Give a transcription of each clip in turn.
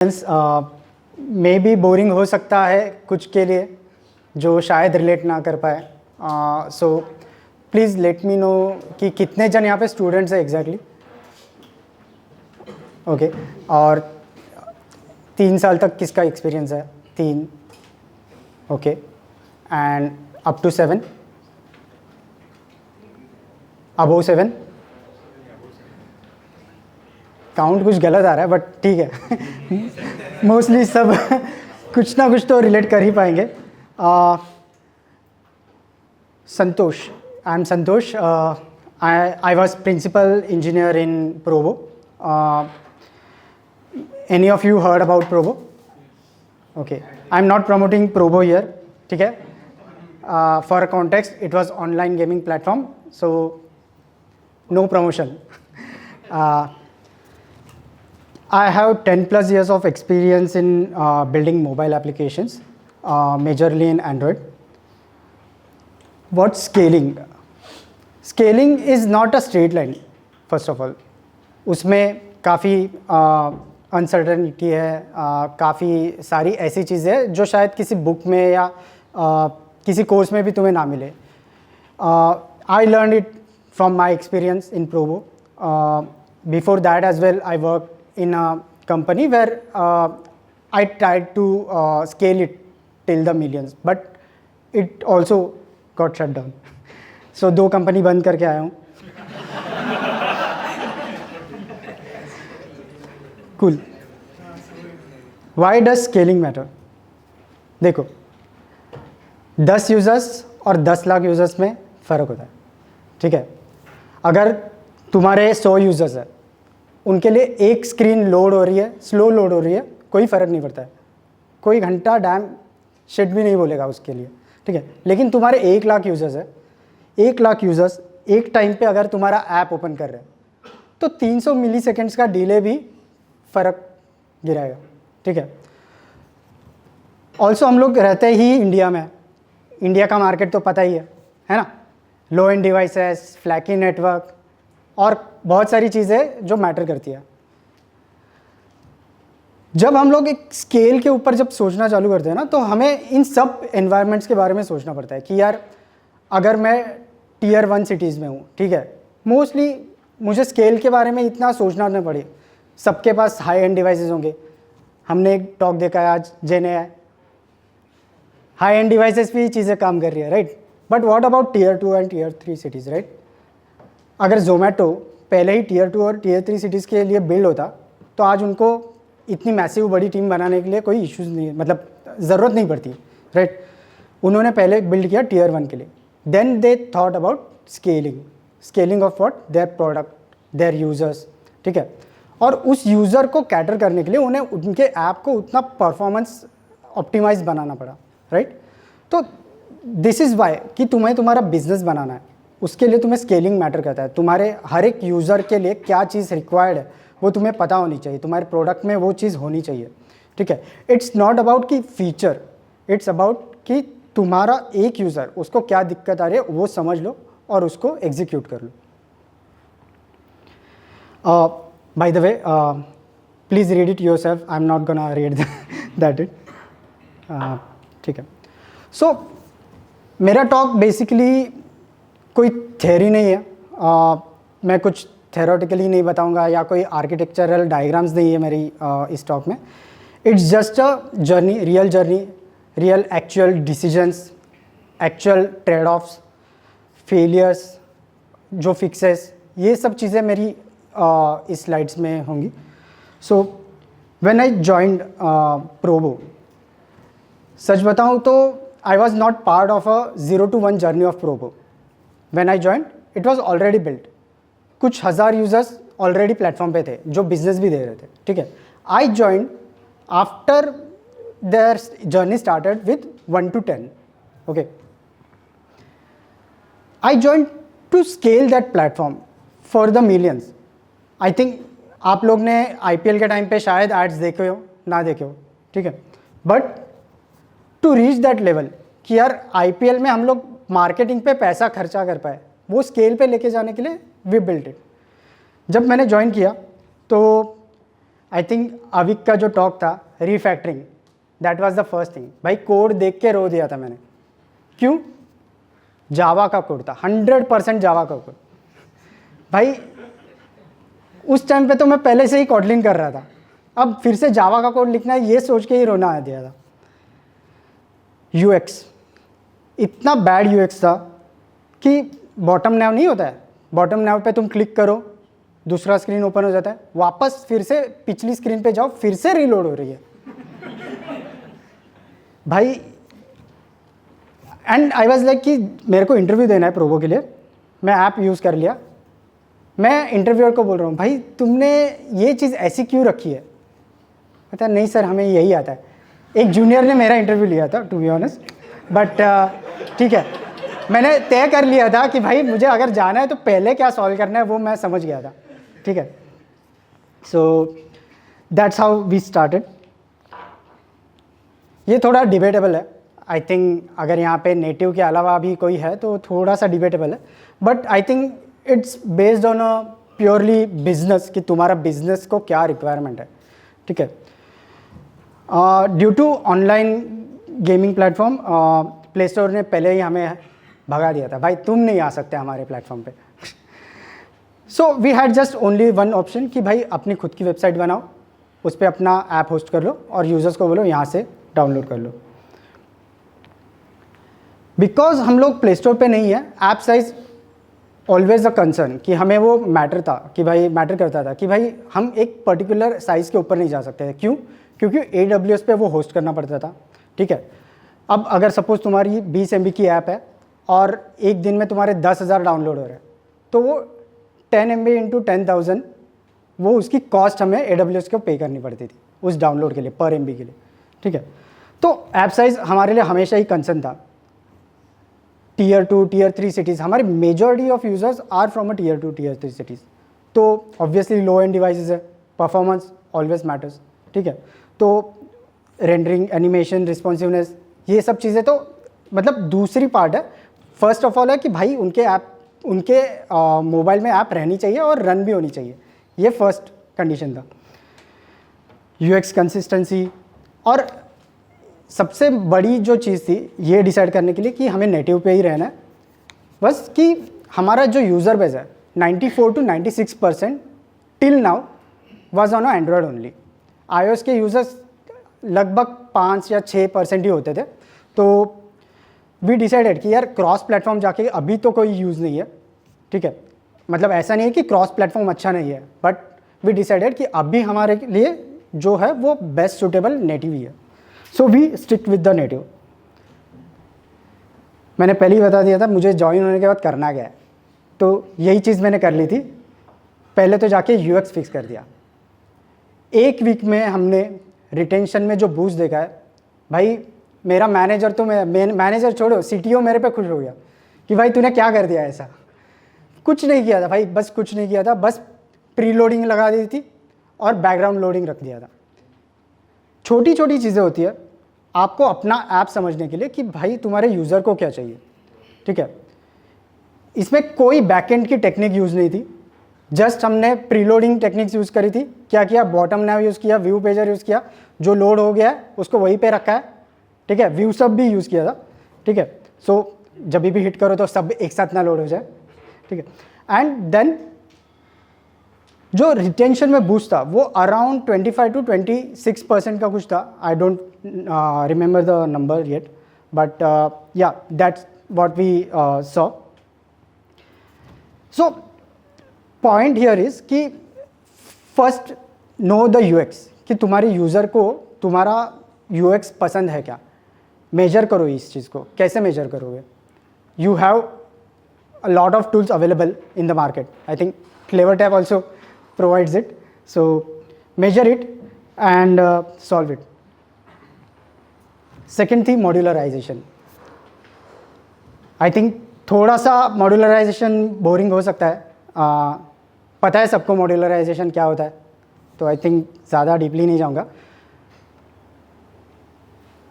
May be boring हो सकता है कुछ के लिए जो शायद रिलेट ना कर पाए। So please let me know कि कितने जन यहाँ पे स्टूडेंट्स हैं एग्जैक्टली। ओके, और 3 साल तक किसका एक्सपीरियंस है? 3। Okay, and up to 7, above 7। Count कुछ गलत आ रहा है बट ठीक है। मोस्टली सब कुछ ना कुछ तो रिलेट कर ही पाएंगे। Santosh, I am Santosh. I was principal engineer in Probo. Any of you heard about Probo? Okay, I am not promoting Probo here, ठीक है। For context, it was online gaming platform, so no promotion. I have 10 plus years of experience in building mobile applications, majorly in Android. What's scaling? Scaling is not a straight line, first of all. उसमें काफ़ी uncertainty है, काफ़ी सारी ऐसी चीज़ें हैं जो शायद किसी बुक में या किसी कोर्स में भी तुम्हें ना मिले। I learned it from my experience in Provo. Before that as well, I worked in a company where I tried to scale it till the millions, but it also got shut down. So 2 company बंद करके आया हूँ। Cool. Why does scaling matter? देखो, 10 users और 10 lakh users में फ़र्क होता है, ठीक है। अगर तुम्हारे 100 यूज़र्स हैं, उनके लिए एक स्क्रीन लोड हो रही है, स्लो लोड हो रही है, कोई फ़र्क नहीं पड़ता है, कोई घंटा डैम शिट भी नहीं बोलेगा उसके लिए, ठीक है। लेकिन तुम्हारे 1 लाख यूज़र्स है, 1 लाख यूज़र्स एक टाइम पे अगर तुम्हारा ऐप ओपन कर रहे हैं तो 300 मिली सेकेंड्स का डिले भी फ़र्क गिराएगा, ठीक है। ऑल्सो हम लोग रहते ही इंडिया में, इंडिया का मार्केट तो पता ही है ना। लो एंड डिवाइसेस, फ्लैकी नेटवर्क और बहुत सारी चीज़ें जो मैटर करती है। जब हम लोग एक स्केल के ऊपर जब सोचना चालू करते हैं ना, तो हमें इन सब एनवायरनमेंट्स के बारे में सोचना पड़ता है कि यार अगर मैं टियर 1 सिटीज़ में हूँ, ठीक है, मोस्टली मुझे स्केल के बारे में इतना सोचना ना पड़े। सबके पास हाई एंड डिवाइसेस होंगे। हमने एक टॉक देखा है आज जेने है, हाई एंड डिवाइसेस भी चीज़ें काम कर रही है, right. But what about tier 2 and tier 3 cities, right. अगर जोमेटो पहले ही टियर 2 और टियर 3 सिटीज़ के लिए बिल्ड होता तो आज उनको इतनी मैसिव बड़ी टीम बनाने के लिए कोई इश्यूज़ नहीं है, मतलब ज़रूरत नहीं पड़ती, राइट। उन्होंने पहले बिल्ड किया टियर 1 के लिए, then they thought about scaling of what, their product, their users, ठीक है। और उस यूज़र को कैटर करने के लिए उन्हें उनके ऐप को उतना परफॉर्मेंस ऑप्टिमाइज बनाना पड़ा, राइट। तो दिस इज़ वाई कि तुम्हें तुम्हारा बिजनेस बनाना है, उसके लिए तुम्हें स्केलिंग मैटर करता है। तुम्हारे हर एक यूज़र के लिए क्या चीज़ रिक्वायर्ड है वो तुम्हें पता होनी चाहिए, तुम्हारे प्रोडक्ट में वो चीज़ होनी चाहिए, ठीक है। इट्स नॉट अबाउट कि फीचर, इट्स अबाउट कि तुम्हारा एक यूज़र, उसको क्या दिक्कत आ रही है वो समझ लो और उसको एग्जीक्यूट कर लो। By the way, please read it yourself, I am not gonna read that it, ठीक है। सो मेरा टॉक बेसिकली कोई थ्योरी नहीं है, मैं कुछ थेरोटिकली नहीं बताऊंगा या कोई आर्किटेक्चरल डायग्राम्स नहीं है मेरी इस टॉक में। It's just a journey, real actual decisions, actual trade offs, failures, जो फिक्सेस, ये सब चीज़ें मेरी इस स्लाइड्स में होंगी। सो व्हेन आई जॉइंड प्रोवो, सच बताऊं तो I was not part of a 0 to 1 journey of Probo. When I joined, it was already built. कुछ हज़ार यूज़र्स ऑलरेडी प्लेटफॉर्म पे थे जो बिजनेस भी दे रहे थे, ठीक है। I joined after their journey started with 1 to 10. Okay. I joined to scale that platform for the millions. I think आप लोग ने IPL के टाइम पे शायद एड्स देखे हो, ना देखे हो, ठीक है। But to reach that level कि यार IPL में हम लोग मार्केटिंग पे पैसा खर्चा कर पाए, वो स्केल पे लेके जाने के लिए वी बिल्ट इट। जब मैंने ज्वाइन किया तो आई थिंक अविक का जो टॉक था refactoring, that was the first thing. भाई कोड देख के रो दिया था मैंने। क्यों? जावा का कोड था, 100% जावा का कोड। भाई उस टाइम पे तो मैं पहले से ही कॉटलिन कर रहा था, अब फिर से जावा का कोड लिखना है ये सोच के ही रोना आ दिया था। यूएक्स, इतना बैड यूएक्स था कि बॉटम नैव नहीं होता है, बॉटम नैव पे तुम क्लिक करो दूसरा स्क्रीन ओपन हो जाता है, वापस फिर से पिछली स्क्रीन पे जाओ फिर से रीलोड हो रही है। भाई एंड आई वाज लाइक कि मेरे को इंटरव्यू देना है प्रोबो के लिए, मैं ऐप यूज़ कर लिया, मैं इंटरव्यूअर को बोल रहा हूँ भाई तुमने ये चीज़ ऐसी क्यों रखी है? पता नहीं सर हमें यही आता है। एक जूनियर ने मेरा इंटरव्यू लिया था टू बी ऑनेस्ट, बट ठीक है, मैंने तय कर लिया था कि भाई मुझे अगर जाना है तो पहले क्या सॉल्व करना है वो मैं समझ गया था, ठीक है। So that's how we started. ये थोड़ा डिबेटेबल है, आई थिंक अगर यहाँ पे नेटिव के अलावा भी कोई है तो थोड़ा सा डिबेटेबल है, but I think it's based on a purely business कि तुम्हारा बिजनेस को क्या रिक्वायरमेंट है, ठीक है। Due to online gaming platform Play Store ने पहले ही हमें भगा दिया था, भाई तुम नहीं आ सकते हमारे प्लेटफॉर्म पे। So we had just only one option कि भाई अपनी खुद की वेबसाइट बनाओ, उस पर अपना ऐप होस्ट कर लो और यूज़र्स को बोलो यहाँ से डाउनलोड कर लो। बिकॉज हम लोग प्ले स्टोर पे नहीं है, app size always a concern कि हमें वो मैटर करता था कि भाई हम एक पर्टिकुलर साइज़ के ऊपर नहीं जा सकते। क्यों? क्योंकि AWS पे वो होस्ट करना पड़ता था, ठीक है। अब अगर सपोज तुम्हारी 20 MB की ऐप है और एक दिन में तुम्हारे 10,000 डाउनलोड हो रहे हैं, तो वो 10 MB इंटू 10,000 वो उसकी कॉस्ट हमें AWS को पे करनी पड़ती थी उस डाउनलोड के लिए, पर MB के लिए, ठीक है। तो ऐप साइज़ हमारे लिए हमेशा ही कंसर्न था। Tier 2, Tier 3 सिटीज़, हमारे majority of users are from a Tier 2, Tier 3 cities, तो ऑब्वियसली लो एंड डिवाइसेस है, परफॉर्मेंस ऑलवेज मैटर्स, ठीक है। तो रेंडरिंग, एनिमेशन, रिस्पॉन्सिवनेस, ये सब चीज़ें तो मतलब दूसरी पार्ट है। फर्स्ट ऑफ ऑल है कि भाई उनके मोबाइल में ऐप रहनी चाहिए और रन भी होनी चाहिए, ये फर्स्ट कंडीशन था। UX कंसिस्टेंसी, और सबसे बड़ी जो चीज़ थी ये डिसाइड करने के लिए कि हमें नेटिव पे ही रहना है, बस कि हमारा जो यूज़र बेस है 94 to 96% till now was on Android only. iOS के यूज़र्स लगभग 5 या 6% ही होते थे। तो वी डिसाइडेड कि यार क्रॉस प्लेटफॉर्म जाके अभी तो कोई यूज़ नहीं है, ठीक है। मतलब ऐसा नहीं है कि क्रॉस प्लेटफॉर्म अच्छा नहीं है, बट वी डिसाइडेड कि अभी हमारे लिए जो है वो बेस्ट सूटेबल नेटिव ही है। So we stick with the native. मैंने पहले ही बता दिया था मुझे ज्वाइन होने के बाद करना क्या है, तो यही चीज़ मैंने कर ली थी। पहले तो जाके UX फिक्स कर दिया। एक वीक में हमने रिटेंशन में जो बूस्ट देखा है, भाई मेरा मैनेजर तो मैनेजर छोड़ो, CTO मेरे पे खुश हो गया कि भाई तूने क्या कर दिया ऐसा। कुछ नहीं किया था भाई, बस कुछ नहीं किया था, बस प्री लोडिंग लगा दी थी और बैकग्राउंड लोडिंग रख दिया था। छोटी छोटी चीज़ें होती है आपको अपना ऐप समझने के लिए कि भाई तुम्हारे यूज़र को क्या चाहिए, ठीक है। इसमें कोई बैकएंड की टेक्निक यूज़ नहीं थी, जस्ट हमने प्रीलोडिंग टेक्निक्स यूज़ करी थी। क्या किया? बॉटम नैव यूज़ किया, व्यू पेजर यूज़ किया, जो लोड हो गया है उसको वहीं पे रखा है, ठीक है। व्यू सब भी यूज़ किया था, ठीक है। सो जब भी हिट करो तो सब एक साथ ना लोड हो जाए, ठीक है। एंड देन जो रिटेंशन में बूस्ट था वो अराउंड 25 to 26% का कुछ था। I don't remember the number yet, but yeah that's what we saw. So point here is कि फर्स्ट नो द UX, कि तुम्हारे यूज़र को तुम्हारा UX पसंद है क्या, मेजर करो इस चीज़ को। कैसे मेजर करोगे? You have a lot of tools available in the market. I think Clever Tab also provides it. So measure it and solve it. Second थी मॉड्यूलराइजेशन। आई थिंक थोड़ा सा मॉड्यूलराइजेशन बोरिंग हो सकता है, पता है सबको मॉड्यूलराइजेशन क्या होता है, तो आई थिंक ज़्यादा डीपली नहीं जाऊँगा।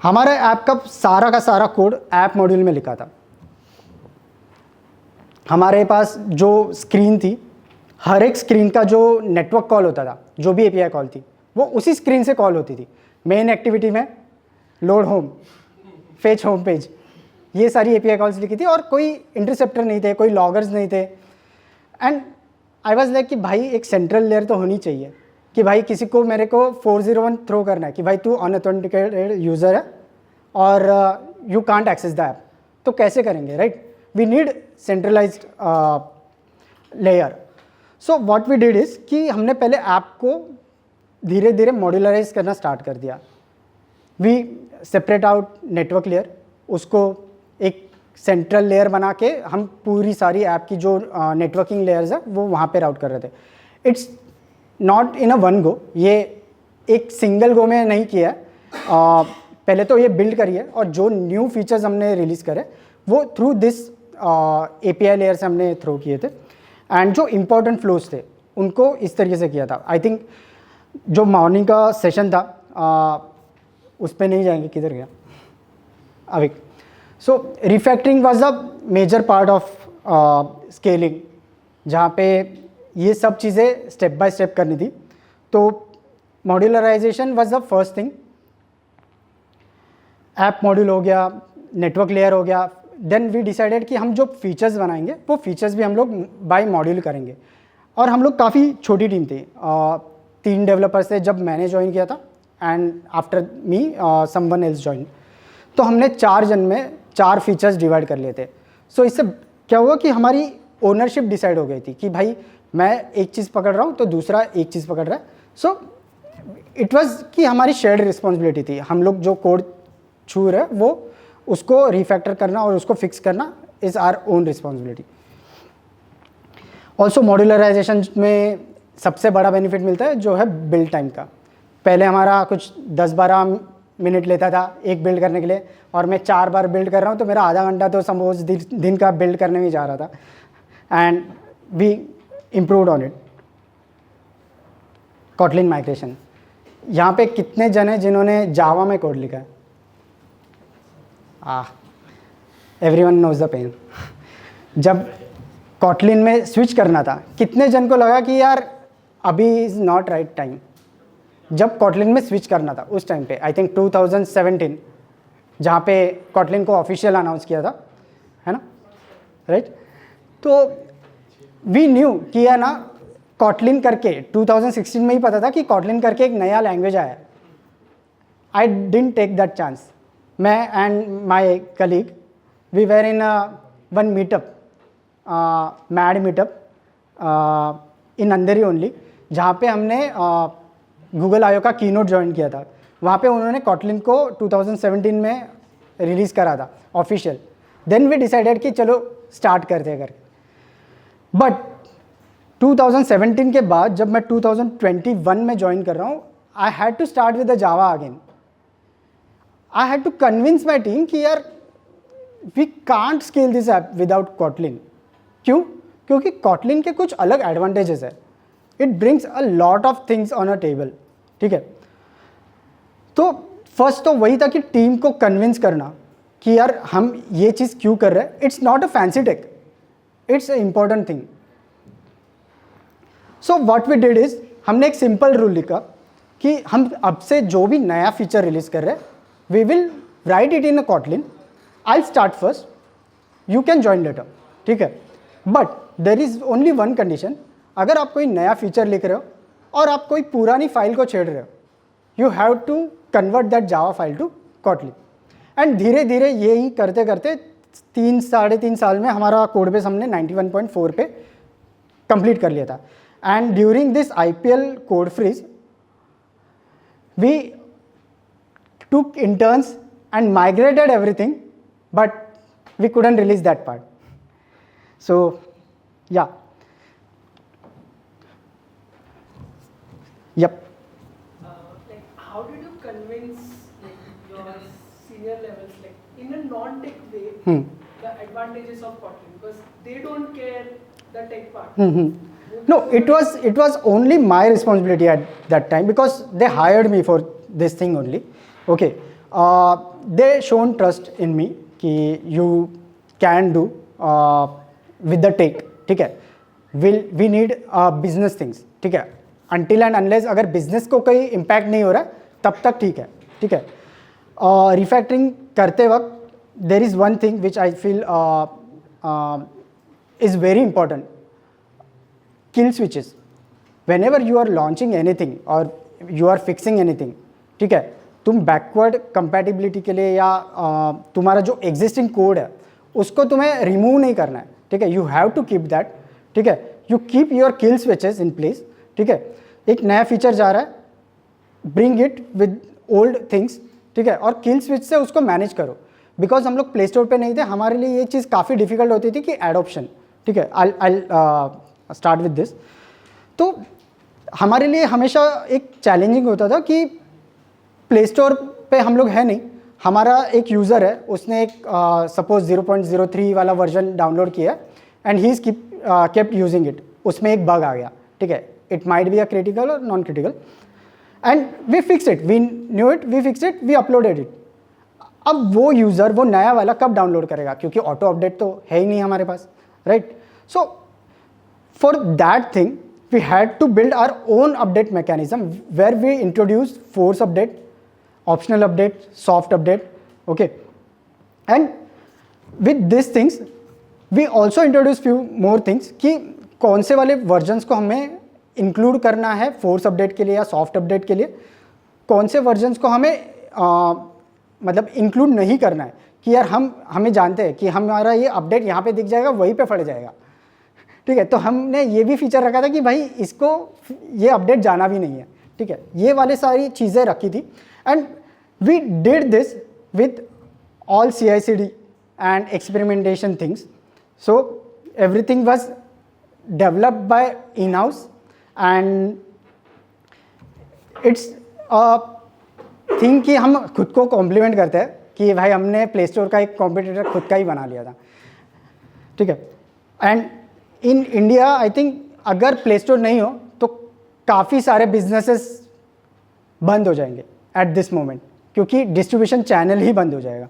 हमारे ऐप का सारा कोड ऐप मॉड्यूल में लिखा था। हमारे पास जो स्क्रीन थी, हर एक स्क्रीन का जो नेटवर्क कॉल होता था, जो भी API कॉल थी, वो उसी स्क्रीन से कॉल होती थी। मेन एक्टिविटी में load home, fetch home page, ये सारी API कॉल्स लिखी थी और कोई इंटरसेप्टर नहीं थे, कोई लॉगर्स नहीं थे। एंड आई वाज लाइक कि भाई एक सेंट्रल लेयर तो होनी चाहिए कि भाई किसी को मेरे को 401 थ्रो करना है कि भाई तू अनऑथेंटिकेटेड यूज़र है और you can't access the app, तो कैसे करेंगे, right? We need centralised layer. So what we did is कि हमने पहले ऐप को धीरे धीरे मॉड्यूलराइज करना स्टार्ट कर दिया। We separate out network layer, उसको एक सेंट्रल लेयर बना के हम पूरी सारी ऐप की जो नेटवर्किंग लेयर्स है वो वहाँ पे राउट कर रहे थे। It's not in a one go, ये एक सिंगल गो में नहीं किया है। पहले तो ये बिल्ड करिए और जो न्यू फीचर्स हमने रिलीज़ करे वो थ्रू दिस API लेयर से हमने थ्रो किए थे। एंड जो इम्पोर्टेंट फ्लोज थे उनको इस तरीके से किया था। आई थिंक जो मॉर्निंग का सेशन था उस पर नहीं जाएंगे, किधर गया अभी। So refactoring was a major part of scaling, जहाँ पे ये सब चीज़ें स्टेप बाय स्टेप करनी थी। तो modularization was the first thing. App module हो गया, नेटवर्क लेयर हो गया, देन वी डिसाइडेड कि हम जो फीचर्स बनाएंगे वो फीचर्स भी हम लोग बाय मॉड्यूल करेंगे। और हम लोग काफ़ी छोटी टीम थी, 3 डेवलपर्स थे जब मैंने ज्वाइन किया था and after me someone else join. तो हमने 4 जन में 4 फीचर्स डिवाइड कर लिए थे। सो इससे क्या हुआ कि हमारी ओनरशिप डिसाइड हो गई थी कि भाई मैं एक चीज़ पकड़ रहा हूँ तो दूसरा एक चीज़ पकड़ रहा है। सो इट वाज कि हमारी शेयर्ड रिस्पॉन्सिबिलिटी थी। हम लोग जो कोड छू रहे वो उसको रिफैक्टर करना और उसको फिक्स करना is our own responsibility. Also modularization में सबसे बड़ा बेनिफिट मिलता है जो है बिल्ड टाइम का। पहले हमारा कुछ 10-12 मिनट लेता था एक बिल्ड करने के लिए, और मैं 4 बार बिल्ड कर रहा हूँ तो मेरा आधा घंटा तो सपोज दिन का बिल्ड करने में जा रहा था। And we improved on it. Kotlin migration, यहाँ पे कितने जन हैं जिन्होंने जावा में कोड लिखा है? Everyone knows the pain. जब कॉटलिन में स्विच करना था, कितने जन को लगा कि यार अभी इज़ नॉट राइट टाइम? जब कॉटलिन में स्विच करना था उस टाइम पे, आई थिंक 2017, जहाँ पे कॉटलिन को ऑफिशियल अनाउंस किया था, है ना, राइट? तो वी न्यू कि है ना, कॉटलिन करके 2016 में ही पता था कि कॉटलिन करके एक नया लैंग्वेज आया है। I didn't take that chance. मैं and my colleague we were in one meetup, mad meetup in Andheri only, जहाँ पे हमने गूगल आयो का कीनोट ज्वाइन किया था। वहाँ पे उन्होंने कॉटलिन को 2017 में रिलीज़ करा था ऑफिशियल। देन वी डिसाइडेड कि चलो स्टार्ट करते हैं करके। बट 2017 के बाद जब मैं 2021 में ज्वाइन कर रहा हूँ, I had to start with the Java again. I had to convince my team कि यार we can't scale this app without Kotlin. क्यों? क्योंकि कॉटलिन के कुछ अलग एडवांटेजेस है। It brings a lot of things on a table, ठीक है? तो फर्स्ट तो वही था कि टीम को कन्विंस करना कि यार हम ये चीज़ क्यों कर रहे हैं। It's not a fancy tech, it's a important thing. So what we did is, हमने एक सिंपल रूल लिखा कि हम अब से जो भी नया फीचर रिलीज कर रहे हैं, we will write it in a Kotlin. I start first, you can join later, ठीक है? But there is only one condition. अगर आप कोई नया फीचर लिख रहे हो और आप कोई पुरानी फाइल को छेड़ रहे हो, you have to convert that Java file to Kotlin. And धीरे धीरे यही करते करते 3-3.5 साल में हमारा कोड बेस हमने 91.4 पे कंप्लीट कर लिया था। And during this IPL code freeze we took interns and migrated everything, but we couldn't release that part. So yeah, yep. Like how did you convince like your senior levels, like in a non-tech way, the advantages of Kotlin, because they don't care the tech part? No, it was only my responsibility at that time because they hired me for this thing only. Okay, they shown trust in me कि you can do with the tech, ठीक है? We need business things, ठीक है? Until and unless अगर business को कोई impact नहीं हो रहा है तब तक ठीक है, ठीक है। रिफैक्टरिंग करते वक्त there is one thing which I feel is very important, kill switches. Whenever you are launching anything और यू आर फिक्सिंग एनीथिंग, ठीक है, तुम बैकवर्ड कंपैटिबिलिटी के लिए या तुम्हारा जो एग्जिस्टिंग कोड है उसको तुम्हें रिमूव नहीं करना है, ठीक है। You have to keep that, ठीक है। You keep your kill switches in place, ठीक है। एक नया फीचर जा रहा है, bring it with old things, ठीक है, और किल स्विच से उसको मैनेज करो। बिकॉज हम लोग प्ले स्टोर पर नहीं थे, हमारे लिए ये चीज़ काफ़ी डिफिकल्ट होती थी कि एडॉप्शन, ठीक है। I start with this. तो हमारे लिए हमेशा एक चैलेंजिंग होता था कि प्ले स्टोर पे हम लोग है नहीं, हमारा एक यूज़र है, उसने एक सपोज 0.03 वाला वर्जन डाउनलोड किया and he is kept using it, उसमें एक बग आ गया, ठीक है। It might be a critical और non critical and we fix it, we knew it, we fix it, we uploaded it. अब वो यूज़र वो नया वाला कब डाउनलोड करेगा, क्योंकि ऑटो अपडेट तो है ही नहीं हमारे पास, right. So for that thing we had to build our own update mechanism where we introduced force update, optional update, soft update, okay. And with these things we also introduced few more things कि कौन से वाले versions को हमें include करना है force update के लिए या सॉफ्ट अपडेट के लिए, कौन से वर्जन्स को हमें मतलब इंक्लूड नहीं करना है कि यार हमें जानते हैं कि हमारा ये अपडेट यहाँ पे दिख जाएगा, वहीं पे फट जाएगा, ठीक है। तो हमने ये भी फीचर रखा था कि भाई इसको ये अपडेट जाना भी नहीं है, ठीक है। ये वाले सारी चीज़ें रखी थी and we did this with all CI/CD and experimentation things. So everything was developed by in house and it's thing कि हम खुद को कॉम्प्लीमेंट करते हैं कि भाई हमने प्ले स्टोर का एक कॉम्पिटिटर खुद का ही बना लिया था, ठीक है। And in India I think अगर प्ले स्टोर नहीं हो तो काफ़ी सारे बिजनेसेस बंद हो जाएंगे एट दिस मोमेंट, क्योंकि डिस्ट्रीब्यूशन चैनल ही बंद हो जाएगा।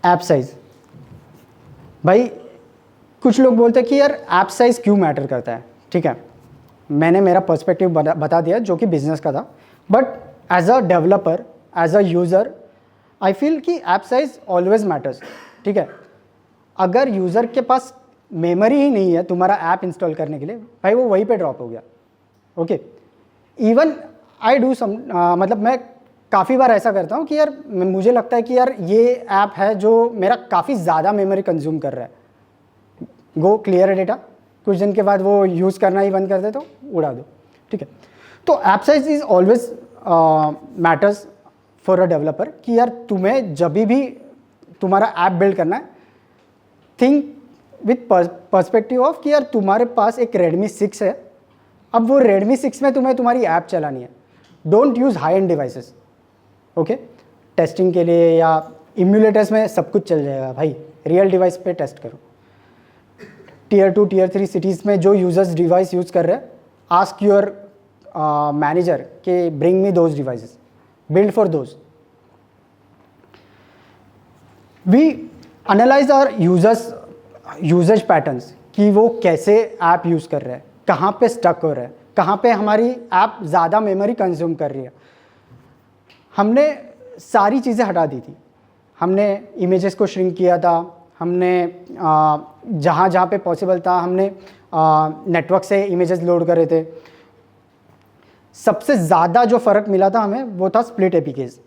ऐप साइज, भाई कुछ लोग बोलते हैं कि यार ऐप साइज क्यों मैटर करता है, ठीक है। मैंने मेरा पर्सपेक्टिव बता दिया जो कि बिजनेस का था, but as a developer, as a user, I feel कि ऐप साइज ऑलवेज मैटर्स, ठीक है। अगर यूज़र के पास मेमोरी ही नहीं है तुम्हारा ऐप इंस्टॉल करने के लिए, भाई वो वहीं पे ड्रॉप हो गया, okay. Even I do some मतलब मैं काफ़ी बार ऐसा करता हूँ कि यार मुझे लगता है कि यार ये ऐप है जो मेरा काफ़ी ज़्यादा मेमोरी कंज्यूम कर रहा है, गो क्लियर डेटा, कुछ दिन के बाद वो यूज़ करना ही बंद कर दे तो उड़ा दो, ठीक है। तो app size is always matters for a developer कि यार तुम्हें जब भी तुम्हारा ऐप बिल्ड करना है, थिंक विथ पर्सपेक्टिव ऑफ कि यार तुम्हारे पास एक Redmi 6 है, अब वो Redmi 6 में तुम्हें तुम्हारी ऐप चलानी है, don't use high end devices, okay. Testing के लिए या इम्यूलेटर्स में सब कुछ चल जाएगा, भाई रियल डिवाइस पे टेस्ट करो। Tier 2 Tier 3 सिटीज़ में जो यूजर्स डिवाइस यूज़ कर रहे हैं, आस्क योर मैनेजर कि bring me those devices, build for those. We analyze our usage patterns कि वो कैसे ऐप यूज़ कर रहे हैं, कहाँ पे स्टक हो रहा है, कहाँ पे हमारी ऐप ज़्यादा मेमोरी कंज्यूम कर रही है। हमने सारी चीज़ें हटा दी थी, हमने इमेजेस को श्रिंक किया था, हमने जहाँ जहाँ पे पॉसिबल था हमने नेटवर्क से इमेजेस लोड करे थे। सबसे ज़्यादा जो फ़र्क मिला था हमें वो था split APKs.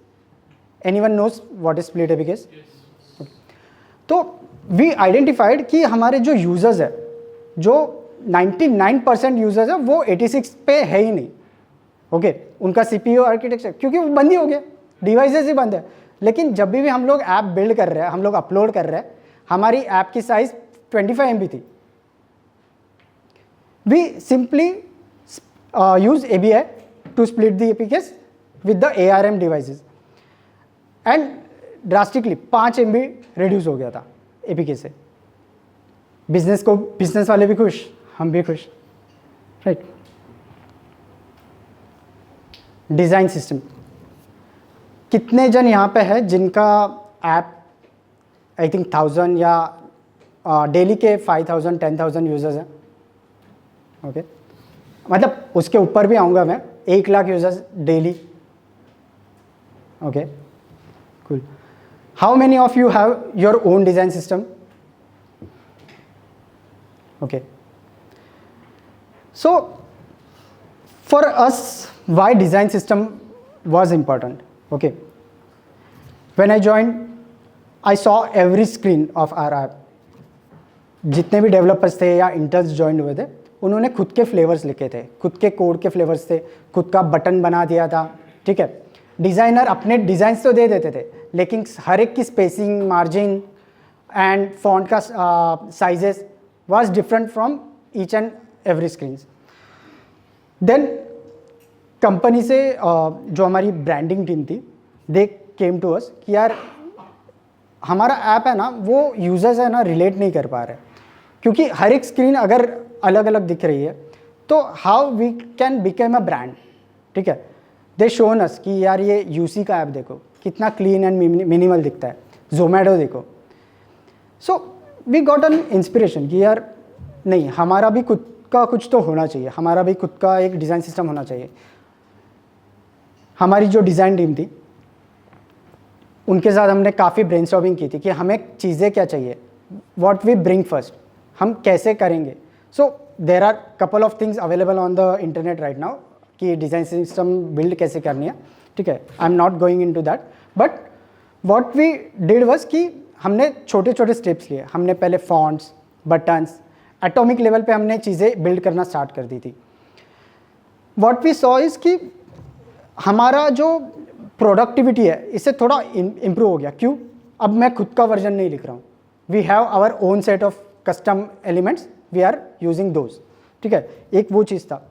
Anyone knows what is split APKs? तो वी आइडेंटिफाइड कि हमारे जो यूज़र्स है, जो 99% यूज़र्स है वो 86 पे है ही नहीं, ओके। उनका सीपीयू आर्किटेक्चर क्योंकि वो बंद ही हो गया, डिवाइसेस ही बंद है। लेकिन जब भी हम लोग ऐप बिल्ड कर रहे हैं, हम लोग अपलोड कर रहे हैं, हमारी ऐप की साइज़ 25 MB थी। We simply use ABI to split the APKs with the ARM devices and drastically 5 MB reduce हो गया था APK से। बिजनेस वाले भी खुश, हम भी खुश, राइट। डिज़ाइन सिस्टम, कितने जन यहाँ पे है जिनका ऐप आई थिंक 1000 या डेली के 5000 10,000 यूज़र्स हैं, ओके मतलब उसके ऊपर भी आऊँगा मैं, 1 lakh users daily, okay cool. How many of you have your own design system? Okay, so for us why design system was important, okay, when I joined I saw every screen of our app. जितने भी developers थे या interns join हुए थे उन्होंने खुद के flavours लिखे थे, खुद के कोड के फ्लेवर्स थे, खुद का बटन बना दिया था, ठीक है. डिज़ाइनर अपने डिज़ाइंस तो दे देते थे लेकिन हर एक की स्पेसिंग, मार्जिन एंड फॉन्ट का sizes was different from each and every screens. Then company से जो हमारी ब्रांडिंग टीम थी दे केम टू अस कि यार हमारा ऐप है ना वो यूज़र्स है ना रिलेट नहीं कर पा रहे क्योंकि हर एक स्क्रीन अगर अलग अलग दिख रही है तो how we can become a brand, ठीक है. दे शोन अस कि यार ये यूसी का ऐप देखो कितना क्लीन एंड मिनिमल दिखता है, जोमेटो देखो. So we got an inspiration कि यार नहीं हमारा भी खुद का कुछ तो होना चाहिए, हमारा भी खुद का एक डिज़ाइन सिस्टम होना चाहिए. हमारी जो डिज़ाइन टीम थी उनके साथ हमने काफ़ी ब्रेनस्टॉर्मिंग की थी कि हमें चीज़ें क्या चाहिए, व्हाट वी ब्रिंग फर्स्ट, हम कैसे करेंगे. So there are couple of things available on the internet right now कि डिज़ाइन सिस्टम बिल्ड कैसे करनी है, ठीक है. I am not going into that, but what we did was कि हमने छोटे छोटे स्टेप्स लिए. हमने पहले फॉन्ट्स, बटन्स, एटॉमिक लेवल पे हमने चीज़ें बिल्ड करना स्टार्ट कर दी थी. वॉट वी सॉ इज़ कि हमारा जो प्रोडक्टिविटी है इससे थोड़ा इम्प्रूव हो गया. क्यों? अब मैं खुद का वर्जन नहीं लिख रहा हूँ, we have our own set of custom elements, we are using those, ठीक है. एक वो चीज़ था.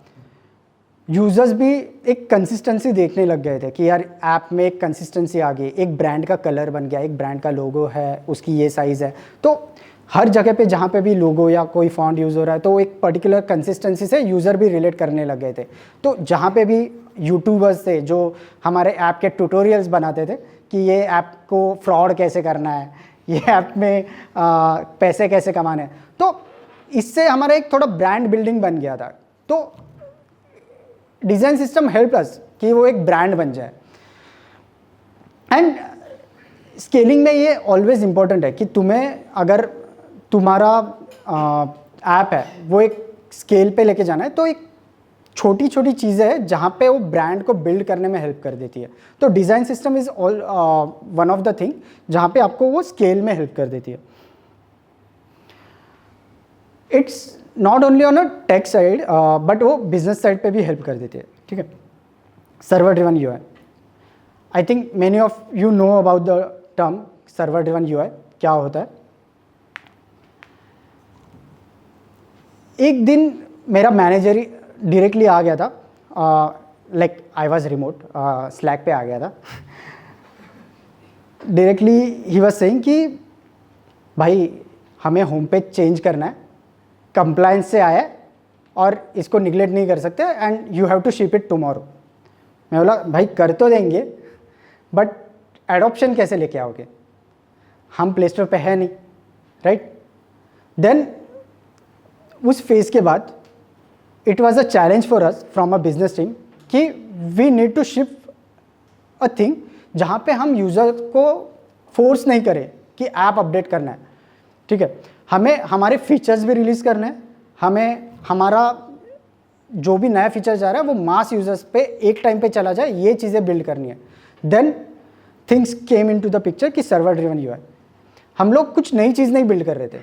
यूज़र्स भी एक कंसिस्टेंसी देखने लग गए थे कि यार ऐप में एक कंसिस्टेंसी आ गई, एक ब्रांड का कलर बन गया, एक ब्रांड का लोगो है, उसकी ये साइज़ है. तो हर जगह पे जहाँ पे भी लोगो या कोई फॉन्ट यूज़ हो रहा है तो एक पर्टिकुलर कंसिस्टेंसी से यूज़र भी रिलेट करने लग गए थे. तो जहाँ पे भी यूट्यूबर्स थे जो हमारे ऐप के ट्यूटोरियल्स बनाते थे कि ये ऐप को फ्रॉड कैसे करना है, ये ऐप में पैसे कैसे कमाने हैं, तो इससे हमारा एक थोड़ा ब्रांड बिल्डिंग बन गया था. तो डिज़ाइन सिस्टम हेल्प अस कि वो एक ब्रांड बन जाए. एंड स्केलिंग में ये ऑलवेज इम्पॉर्टेंट है कि तुम्हें अगर तुम्हारा ऐप है वो एक स्केल पे लेके जाना है तो एक छोटी छोटी चीज़ें हैं जहाँ पे वो ब्रांड को बिल्ड करने में हेल्प कर देती है. तो design system is all one of the thing जहाँ पे आपको वो स्केल में हेल्प कर देती है. It's not only on a tech side but वो बिजनेस साइड पे भी हेल्प कर देती है, ठीक है. Server driven UI, I think many of you know about the term server driven UI. क्या होता है? एक दिन मेरा मैनेजर डायरेक्टली आ गया था, like I was remote, slack पे आ गया था. डायरेक्टली ही वाज सेइंग कि भाई हमें होम पेज चेंज करना है, कंप्लायंस से आया है और इसको निगलेक्ट नहीं कर सकते and you have to ship it tomorrow. मैं बोला भाई कर तो देंगे बट एडॉप्शन कैसे लेके आओगे, हम प्ले स्टोर पे है नहीं, राइट. देन उस फेज़ के बाद it was a challenge for us from a business team कि we need to ship a thing जहाँ पे हम यूज़र को फोर्स नहीं करें कि ऐप अपडेट करना है, ठीक है. हमें हमारे फीचर्स भी रिलीज़ करने हैं, हमें हमारा जो भी नया फीचर जा रहा है वो मास यूज़र्स पे एक टाइम पे चला जाए, ये चीज़ें बिल्ड करनी है. Then things came in to the picture कि सर्वर ड्रिवन यूआई. हम लोग कुछ नई चीज़ नहीं बिल्ड कर रहे थे,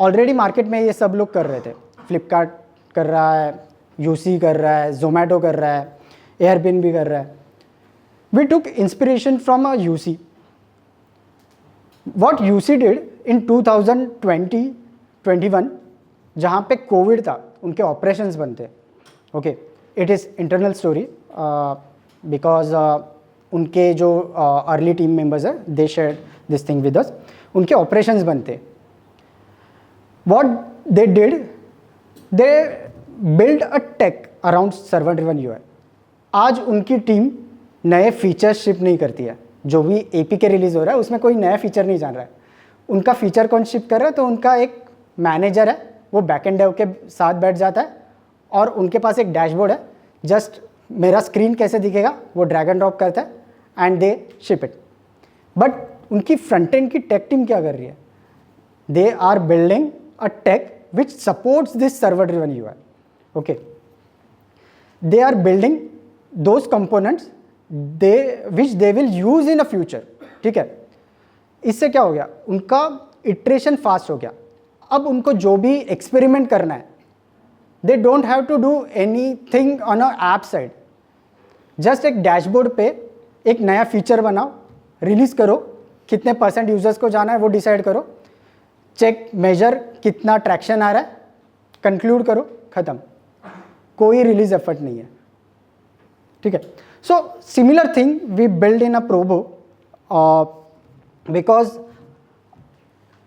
ऑलरेडी मार्केट में ये सब लोग कर रहे थे. फ्लिपकार्ट कर रहा है, यूसी कर रहा है, जोमेटो कर रहा है, एयरबिनबी कर रहा है. We took inspiration from a UC. What UC did in 2020-21 जहाँ पे कोविड था उनके ऑपरेशंस बनते, okay. It is internal story because उनके जो अर्ली टीम मेंबर्स है they shared this thing with us. उनके ऑपरेशंस बनते. What they did, they built a tech around server driven UI. आज उनकी टीम नए फीचर शिप नहीं करती है, जो भी APK रिलीज़ हो रहा है उसमें कोई नया फीचर नहीं जान रहा है. उनका फीचर कौन शिप कर रहा है, तो उनका एक मैनेजर है, वो बैकएंड डेव के साथ बैठ जाता है और उनके पास एक डैशबोर्ड है, जस्ट मेरा स्क्रीन कैसे दिखेगा वो ड्रैग एंड ड्रॉप करता है and they ship it. But उनकी फ्रंट एंड की टेक टीम क्या कर रही है, they are building a tech which supports this server driven UI. Okay, they are building those components which they will use in a future। ठीक है, इससे क्या हो गया, उनका इटरेशन फास्ट हो गया। अब उनको जो भी एक्सपेरिमेंट करना है, they don't have to do anything on a app side, just एक डैशबोर्ड पे एक नया फीचर बनाओ, रिलीज करो, कितने % यूजर्स को जाना है वो डिसाइड करो, चेक मेजर कितना ट्रैक्शन आ रहा है, कंक्लूड करो, खत्म, कोई रिलीज एफर्ट नहीं है। ठीक है, so similar thing we build in a Probo, because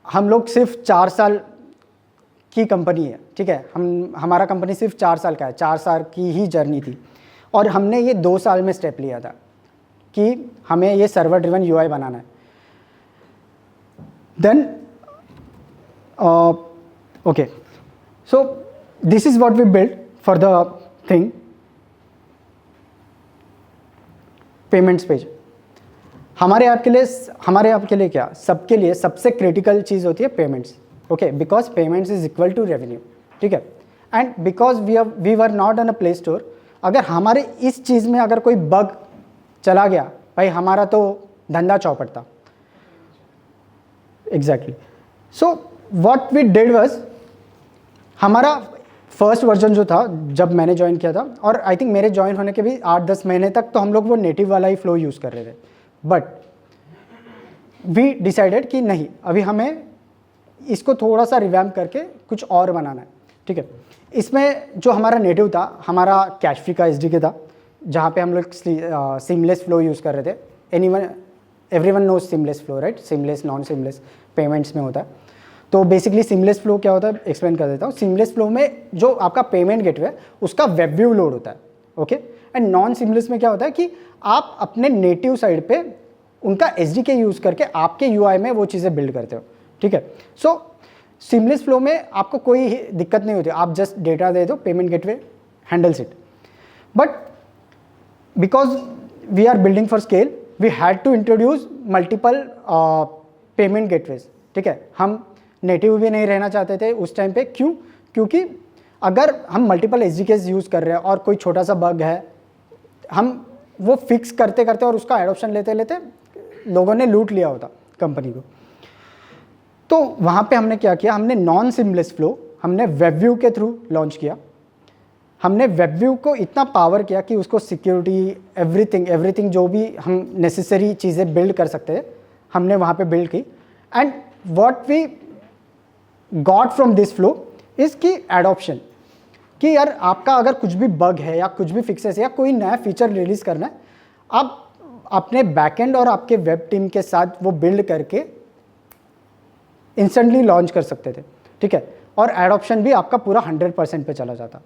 हम लोग सिर्फ 4 साल की कंपनी है। ठीक है, हमारा कंपनी सिर्फ 4 साल का है, 4 साल की ही जर्नी थी और हमने ये 2 साल में स्टेप लिया था कि हमें ये सर्वर ड्रिवन यूआई बनाना है। Then okay, so this is what we build for the thing, payments page. हमारे ऐप के लिए क्या, सबके लिए सबसे क्रिटिकल चीज़ होती है payments. Okay, because payments is equal to revenue. ठीक है, and because we were not on a Play Store, अगर हमारे इस चीज़ में अगर कोई बग चला गया भाई, हमारा तो धंधा चौपट था। Exactly, so what we did was, हमारा फर्स्ट वर्जन जो था जब मैंने ज्वाइन किया था, और आई थिंक मेरे ज्वाइन होने के भी 8-10 महीने तक तो हम लोग वो नेटिव वाला ही फ्लो यूज़ कर रहे थे। बट वी डिसाइडेड कि नहीं, अभी हमें इसको थोड़ा सा रिवैम्प करके कुछ और बनाना है। ठीक है, इसमें जो हमारा नेटिव था, हमारा कैशफ्री का एसडीके था, जहाँ पे हम लोग सीमलेस फ्लो यूज़ कर रहे थे। Everyone knows seamless flow, right? Seamless, non seamless payments में होता है। तो बेसिकली सीमलेस फ्लो क्या होता है, एक्सप्लेन कर देता हूँ। सीमलेस फ्लो में जो आपका पेमेंट गेटवे उसका वेब व्यू लोड होता है। ओके, एंड नॉन सीमलेस में क्या होता है कि आप अपने नेटिव साइड पे उनका एसडीके यूज़ करके आपके यूआई में वो चीज़ें बिल्ड करते हो। ठीक है, सो सीमलेस फ्लो में आपको कोई दिक्कत नहीं होती, आप जस्ट डेटा दे दो, payment gateway handles it. But because we are building for scale, we had to introduce multiple payment gateways. ठीक है, हम नेटिव भी नहीं रहना चाहते थे उस टाइम पे। क्यों? क्योंकि अगर हम मल्टीपल एसडीकेस यूज़ कर रहे हैं और कोई छोटा सा बग है, हम वो फिक्स करते करते और उसका एडॉप्शन लेते लेते लोगों ने लूट लिया होता कंपनी को। तो वहाँ पे हमने क्या किया, हमने नॉन सीमलेस फ्लो हमने वेबव्यू के थ्रू लॉन्च किया। हमने वेबव्यू को इतना पावर किया कि उसको सिक्योरिटी, एवरीथिंग जो भी हम नेसेसरी चीज़ें बिल्ड कर सकते हैं, हमने वहाँ पे बिल्ड की। And what we got from this flow is key adoption, कि यार आपका अगर कुछ भी बग है या कुछ भी फिक्सेस है या कोई नया फीचर रिलीज़ करना है, आप अपने बैकएंड और आपके वेब टीम के साथ वो बिल्ड करके इंस्टेंटली लॉन्च कर सकते थे। ठीक है, और एडॉप्शन भी आपका पूरा 100% पे चला जाता।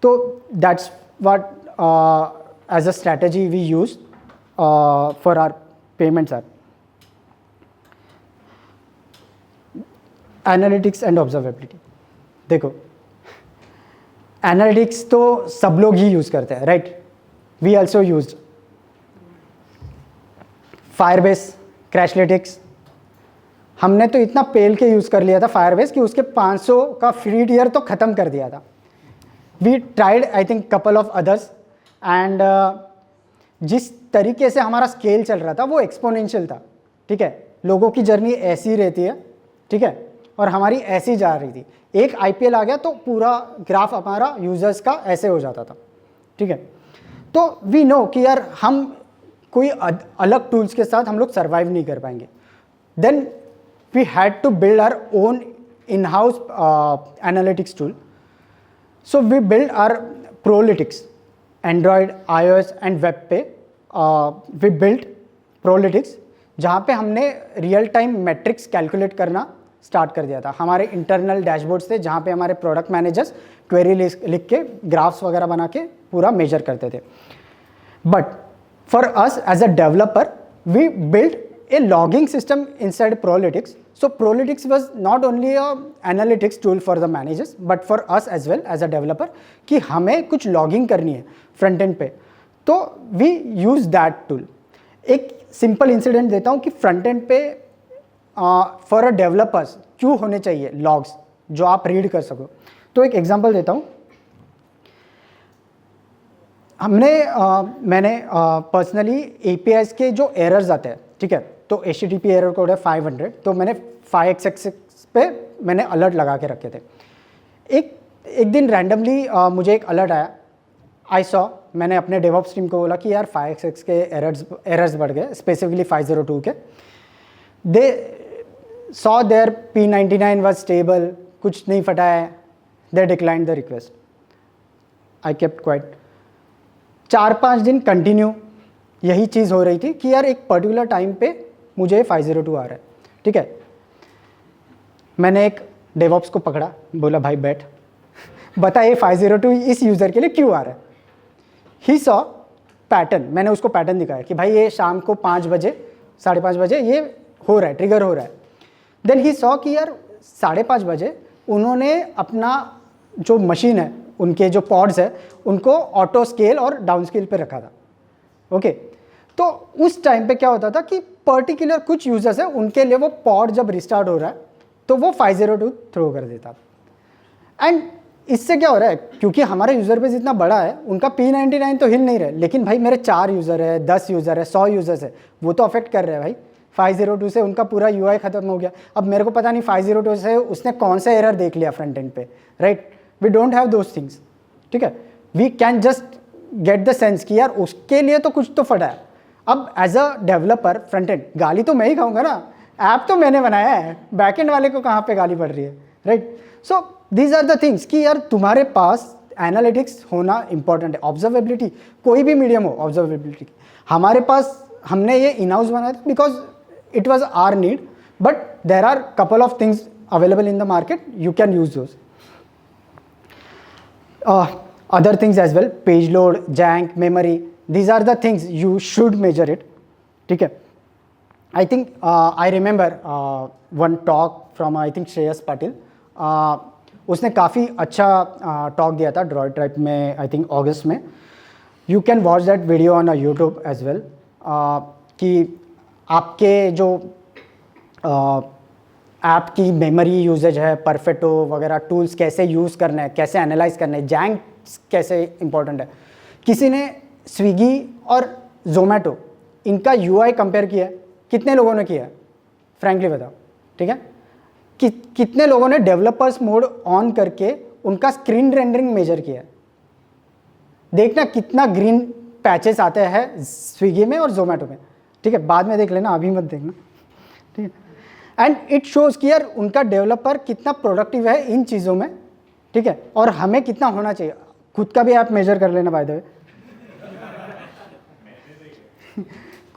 तो that's what as a strategy we use for our payments app. Analytics and observability, देखो एनालिटिक्स तो सब लोग ही यूज़ करते हैं, right? We also use Firebase, Crashlytics. हमने तो इतना पेल के यूज़ कर लिया था फायरबेस कि उसके 500 का फ्री टियर तो ख़त्म कर दिया था। We tried I think couple of others, एंड जिस तरीके से हमारा स्केल चल रहा था वो एक्सपोनेंशियल था। ठीक है, लोगों की जर्नी ऐसी रहती है, ठीक है, और हमारी ऐसी जा रही थी। एक आईपीएल आ गया तो पूरा ग्राफ हमारा यूजर्स का ऐसे हो जाता था। ठीक है, तो वी नो कि यार हम कोई अलग टूल्स के साथ हम लोग सर्वाइव नहीं कर पाएंगे। Then we had to build our own in house analytics tool. So we build our Prolytics, Android, iOS and web पे वी बिल्ड प्रोलिटिक्स, जहाँ पे हमने रियल टाइम मैट्रिक्स कैलकुलेट करना स्टार्ट कर दिया था। हमारे इंटरनल डैशबोर्ड्स थे जहाँ पे हमारे प्रोडक्ट मैनेजर्स क्वेरी लिख के ग्राफ्स वगैरह बना के पूरा मेजर करते थे। But for us as a developer we build a logging system inside Prolytics So Prolytics was not only a analytics tool for the managers but for us as well as a developer कि हमें कुछ logging करनी है front end पे, तो we use that tool. एक simple incident देता हूँ कि फ्रंट एंड पे फॉर अ डेवलपर्स क्यों होने चाहिए लॉग्स जो आप रीड कर सको. तो एक एग्जांपल देता हूँ. मैंने पर्सनली APIs के जो एरर्स आते हैं, ठीक है, तो HTTP एरर कोड है 500, तो मैंने 5xx पे मैंने अलर्ट लगा के रखे थे. एक दिन रैंडमली मुझे एक अलर्ट आया. आई सॉ, मैंने अपने डेवऑप्स टीम को बोला कि यार 5xx के एरर्स बढ़ गए, स्पेसिफिकली 502 के. They saw their P99 was stable, कुछ नहीं फटा है. They declined the request. I kept quiet. 4-5 दिन कंटिन्यू यही चीज़ हो रही थी कि यार एक पर्टिकुलर टाइम पे मुझे 502 आ रहा है, ठीक है. मैंने एक डेवऑप्स को पकड़ा, बोला भाई बैठ, बता ये 502 इस यूज़र के लिए क्यों आ रहा है. ही सॉ पैटर्न, मैंने उसको पैटर्न दिखाया कि भाई ये शाम को 5 बजे 5:30 बजे ये हो रहा है, ट्रिगर हो रहा है. देन ही सॉ कि यार 5:30 बजे उन्होंने अपना जो मशीन है, उनके जो पॉड्स है, उनको ऑटो स्केल और डाउन स्केल पे रखा था. ओके, तो उस टाइम पे क्या होता था कि पर्टिकुलर कुछ यूजर्स है, उनके लिए वो पॉड जब रिस्टार्ट हो रहा है तो वो 502 थ्रो कर देता. एंड इससे क्या हो रहा है, क्योंकि हमारा यूज़र बेस इतना बड़ा है, उनका P99 तो हिल नहीं रहा है, लेकिन भाई मेरे 4 यूज़र है, 10 यूज़र है, 100 यूज़र्स है, वो तो अफेक्ट कर रहे हैं भाई. 502 से उनका पूरा UI ख़त्म हो गया. अब मेरे को पता नहीं 502 से उसने कौन सा एरर देख लिया फ्रंट एंड पे, right. We don't have those things, ठीक है. We can just get the sense कि यार उसके लिए तो कुछ तो फटा है. अब as a developer front end गाली तो मैं ही खाऊंगा ना, ऐप तो मैंने बनाया है, बैक एंड वाले को कहाँ पे गाली पड़ रही है, right. So these are the things कि यार तुम्हारे पास एनालिटिक्स होना इंपॉर्टेंट है. ऑब्जर्वेबिलिटी कोई भी मीडियम हो, ऑब्जर्वेबिलिटी हमारे पास, हमने ये इन हाउस बनाया था because it was our need, but there are couple of things available in the market, you can use those. Other things as well, page load, jank, memory, these are the things you should measure it, ठीक है. I think I remember one talk from I think Shreyas Patil. उसने काफ़ी अच्छा talk दिया था droid tribe में, आई think अगस्त में. You can watch that video on YouTube as well. कि आपके जो ऐप की मेमोरी यूजेज है, परफेक्टो वगैरह टूल्स कैसे यूज़ करना है, कैसे एनालाइज करना है, जैंक कैसे इंपॉर्टेंट है. किसी ने स्विगी और जोमेटो इनका UI कंपेयर किया है, कितने लोगों ने किया है, फ्रैंकली बताओ, ठीक है. कितने लोगों ने डेवलपर्स मोड ऑन करके उनका स्क्रीन रेंडरिंग मेजर किया है. देखना कितना ग्रीन पैचेस आते हैं स्विगी में और जोमेटो में, ठीक है. बाद में देख लेना, अभी मत देखना, ठीक है. एंड इट शोज़ कि यार उनका डेवलपर कितना प्रोडक्टिव है इन चीज़ों में, ठीक है. और हमें कितना होना चाहिए, खुद का भी ऐप मेजर कर लेना बाय द वे.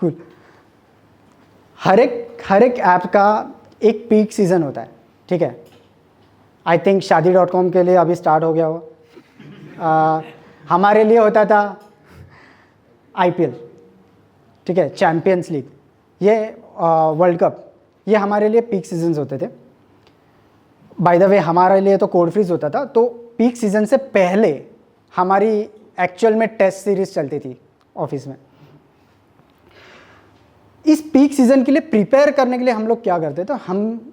कूल. हर एक ऐप का एक पीक सीज़न होता है, ठीक है. आई थिंक शादी.com के लिए अभी स्टार्ट हो गया हो. हमारे लिए होता था IPL, ठीक है, चैम्पियंस लीग, ये वर्ल्ड कप, ये हमारे लिए पीक सीजन्स होते थे. बाय द वे हमारे लिए तो कोड फ्रीज होता था. तो पीक सीजन से पहले हमारी एक्चुअल में टेस्ट सीरीज चलती थी ऑफिस में. इस पीक सीजन के लिए प्रिपेयर करने के लिए हम लोग क्या करते थे, हम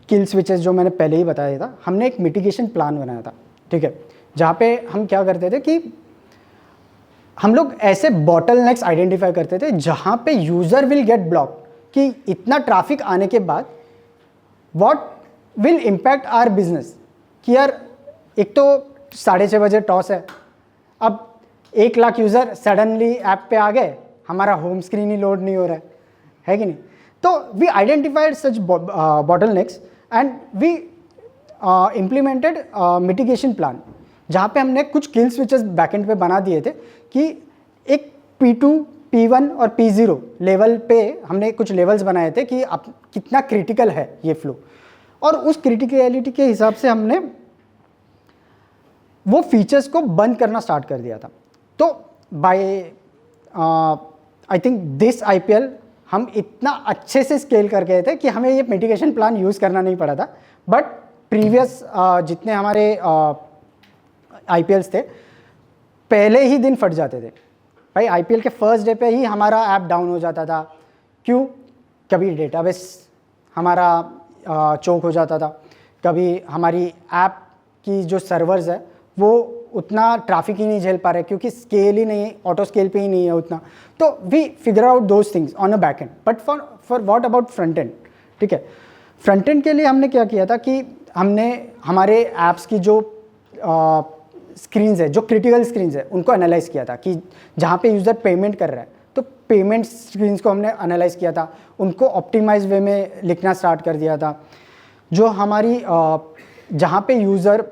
किल स्विचेस जो मैंने पहले ही बताया था, हमने एक मिटिगेशन प्लान बनाया था, ठीक है. जहाँ पे हम क्या करते थे कि हम लोग ऐसे बॉटलनेक्स आइडेंटिफाई करते थे जहाँ पे यूज़र विल गेट ब्लॉक, कि इतना ट्रैफिक आने के बाद what will impact our business. कि यार एक तो 6:30 बजे टॉस है, अब 1 लाख यूज़र सडनली ऐप पे आ गए, हमारा होम स्क्रीन ही लोड नहीं हो रहा है कि नहीं. तो we identified such bottlenecks and we implemented mitigation plan, जहाँ पे हमने कुछ किल स्विचेस बैकएंड पे बना दिए थे कि एक P2, P1 और P0 लेवल पे हमने कुछ लेवल्स बनाए थे कि अब कितना क्रिटिकल है ये फ्लो. और उस क्रिटिकलिटी के हिसाब से हमने वो फीचर्स को बंद करना स्टार्ट कर दिया था. तो by I think this IPL हम इतना अच्छे से स्केल कर गए थे कि हमें ये मिटिगेशन प्लान यूज़ करना नहीं पड़ा था। बट प्रीवियस जितने हमारे IPLs थे पहले ही दिन फट जाते थे भाई। IPL के फर्स्ट डे पे ही हमारा ऐप डाउन हो जाता था। क्यों? कभी डेटाबेस हमारा चोक हो जाता था, कभी हमारी ऐप की जो सर्वर्स है वो उतना ट्रैफिक ही नहीं झेल पा रहे क्योंकि स्केल ही नहीं, ऑटो स्केल पे ही नहीं है उतना। तो we figure out those things on a back end. But for what about front end? ठीक है, फ्रंट एंड के लिए हमने क्या किया था कि हमने हमारे ऐप्स की जो स्क्रीन्स है, जो क्रिटिकल स्क्रीन्स है, उनको एनालाइज किया था कि जहाँ पे यूज़र पेमेंट कर रहा है तो पेमेंट स्क्रीन्स को हमने एनालाइज किया था, उनको ऑप्टिमाइज वे में लिखना स्टार्ट कर दिया था। जो हमारी जहाँ पे यूज़र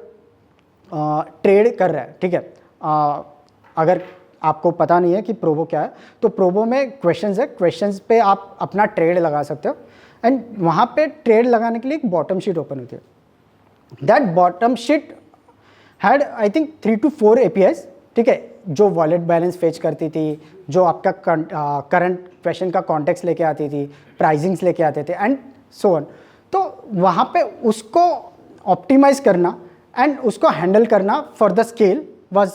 ट्रेड कर रहा है, ठीक है, अगर आपको पता नहीं है कि प्रोबो क्या है तो प्रोबो में क्वेश्चंस है, क्वेश्चंस पे आप अपना ट्रेड लगा सकते हो एंड वहाँ पे ट्रेड लगाने के लिए एक बॉटम शीट ओपन होती है। That bottom sheet had I think 3 to 4 APIs, ठीक है, जो वॉलेट बैलेंस फेच करती थी, जो आपका करंट क्वेश्चन का कॉन्टेक्स्ट लेके आती थी, प्राइसिंग्स लेके आते थे एंड सो ऑन। तो वहाँ पे उसको ऑप्टिमाइज करना एंड उसको हैंडल करना for the scale was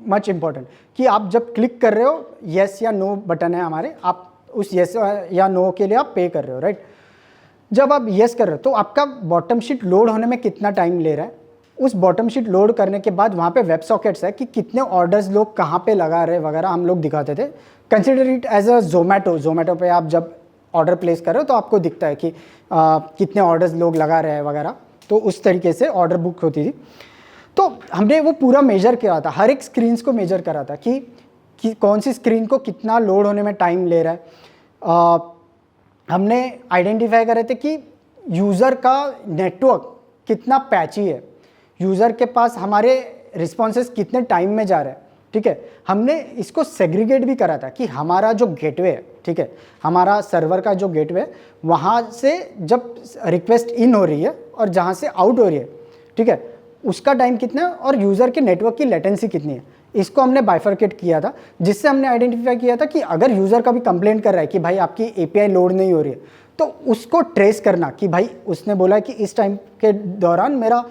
much important. कि आप जब क्लिक कर रहे हो, येस या नो बटन है हमारे, आप उस येस या नो के लिए आप पे कर रहे हो, राइट। जब आप येस कर रहे हो तो आपका बॉटम शीट लोड होने में कितना टाइम ले रहा है, उस बॉटम शीट लोड करने के बाद वहाँ पे वेब सॉकेट्स है कि कितने ऑर्डर्स लोग कहाँ पे लगा रहे वगैरह हम लोग दिखाते थे। Consider it as a Zomato पे आप जब ऑर्डर प्लेस कर रहे हो तो आपको दिखता है कि कितने ऑर्डर्स लोग लगा रहे हैं वगैरह, तो उस तरीके से ऑर्डर बुक होती थी। तो हमने वो पूरा मेजर किया था, हर एक स्क्रीन्स को मेजर करा था कि कौन सी स्क्रीन को कितना लोड होने में टाइम ले रहा है। हमने आइडेंटिफाई करे थे कि यूज़र का नेटवर्क कितना पैची है, यूज़र के पास हमारे रिस्पॉन्सेस कितने टाइम में जा रहे हैं, ठीक है। हमने इसको सेग्रीगेट भी करा था कि हमारा जो गेटवे है, ठीक है, हमारा सर्वर का जो गेटवे है, वहाँ से जब रिक्वेस्ट इन हो रही है और जहाँ से आउट हो रही है, ठीक है, उसका टाइम कितना है और यूज़र के नेटवर्क की लेटेंसी कितनी है, इसको हमने बाइफरकेट किया था। जिससे हमने आइडेंटिफाई किया था कि अगर यूज़र कभी कंप्लेंट कर रहा है कि भाई आपकी API लोड नहीं हो रही है, तो उसको ट्रेस करना कि भाई उसने बोला कि इस टाइम के दौरान मेरा